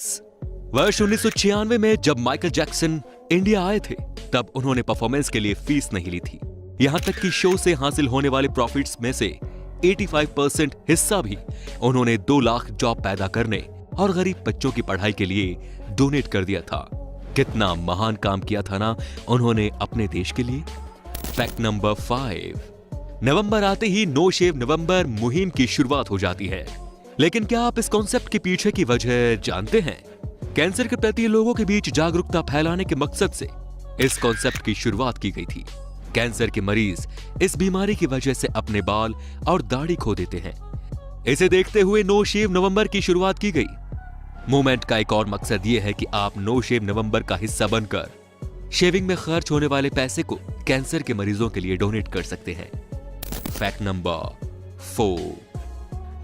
Facts. वर्ष 1996 में जब माइकल जैक्सन इंडिया आए थे, तब उन्होंने परफॉर्मेंस के लिए फीस नहीं ली थी। यहां तक कि शो से हासिल होने वाले प्रॉफिट्स में से 85% हिस्सा भी उन्होंने 2 लाख जॉब पैदा करने और गरीब बच्चों की पढ़ाई के लिए डोनेट कर दिया था। कितना महान काम किया था ना उन्होंने अपने देश के लिए। फैक्ट नंबर 5, नवंबर आते ही नो शेव नवंबर मुहिम की शुरुआत हो जाती है। लेकिन क्या आप इस कॉन्सेप्ट के पीछे की वजह जानते हैं? कैंसर के प्रति लोगों के बीच जागरूकता फैलाने के मकसद से इस कॉन्सेप्ट की शुरुआत की गई थी। कैंसर के मरीज इस बीमारी की वजह से अपने बाल और दाढ़ी खो देते हैं। इसे देखते हुए नो शेव नवंबर की शुरुआत की गई। मूवमेंट का एक और मकसद यह है कि आप नो शेव नवंबर का हिस्सा बनकर शेविंग में खर्च होने वाले पैसे को कैंसर के मरीजों के लिए डोनेट कर सकते हैं। फैक्ट नंबर 4,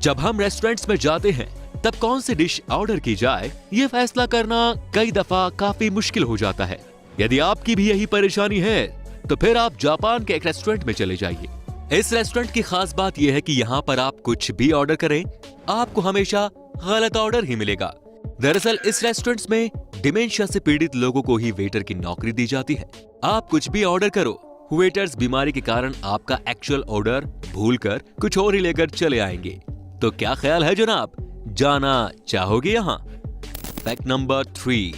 जब हम रेस्टोरेंट्स में जाते हैं तब कौन सी डिश ऑर्डर की जाए, यह फैसला करना कई दफा काफी मुश्किल हो जाता है। यदि आपकी भी यही परेशानी है तो फिर आप जापान के एक रेस्टोरेंट में चले जाइए। इस रेस्टोरेंट की खास बात यह है कि यहाँ पर आप कुछ भी ऑर्डर करें, आपको हमेशा गलत ऑर्डर ही मिलेगा। दरअसल इस रेस्टोरेंट्स में डिमेंशिया से पीड़ित लोगों को ही वेटर की नौकरी दी जाती है। आप कुछ भी ऑर्डर करो, वेटर्स बीमारी के कारण आपका एक्चुअल ऑर्डर भूलकर कुछ और ही लेकर चले आएंगे। तो क्या ख्याल है जनाब, जाना चाहोगे यहाँ? Fact number 3,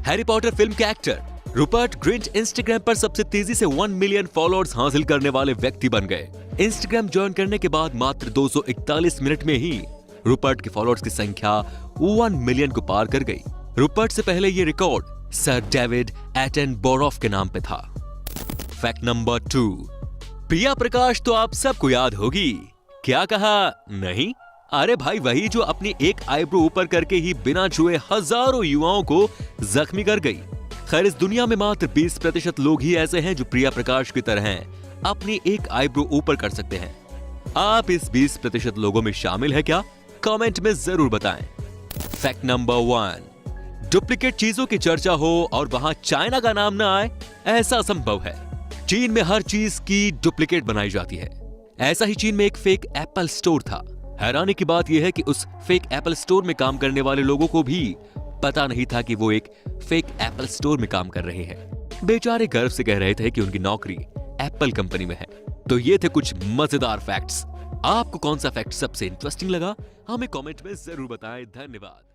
Harry Potter film के एक्टर रूपर्ट ग्रिंट इंस्टाग्राम पर सबसे तेजी से 1 मिलियन फॉलोअर्स हासिल करने वाले व्यक्ति बन गए। इंस्टाग्राम ज्वाइन करने के बाद मात्र 241 मिनट में ही रूपर्ट के फॉलोअर्स की संख्या 1 मिलियन को पार कर गई। रूपर्ट से पहले ये रिकॉर्ड सर डेविड एटनबorough के नाम पे था। फैक्ट नंबर 2, प्रिया प्रकाश तो आप सबको याद होगी। क्या कहा? नहीं? अरे भाई, वही जो अपनी एक आईब्रो ऊपर करके ही बिना छुए हजारों युवाओं को जख्मी कर गई। खैर, इस दुनिया में मात्र 20% लोग ही ऐसे हैं जो प्रिया प्रकाश की तरह अपनी एक आईब्रो ऊपर कर सकते हैं। आप इस 20% लोगों में शामिल है क्या? कमेंट में जरूर बताएं। फैक्ट नंबर 1, डुप्लीकेट चीजों की चर्चा हो और वहां चाइना का नाम ना आए, ऐसा संभव है। चीन में हर चीज की डुप्लीकेट बनाई जाती है। ऐसा ही चीन में एक फेक एप्पल स्टोर था। हैरानी की बात यह है कि उस फेक एप्पल स्टोर में काम करने वाले लोगों को भी पता नहीं था कि वो एक फेक एप्पल स्टोर में काम कर रहे हैं। बेचारे गर्व से कह रहे थे कि उनकी नौकरी एप्पल कंपनी में है। तो ये थे कुछ मजेदार फैक्ट्स। आपको कौन सा फैक्ट सबसे इंटरेस्टिंग लगा, हमें कमेंट में जरूर बताएं। धन्यवाद।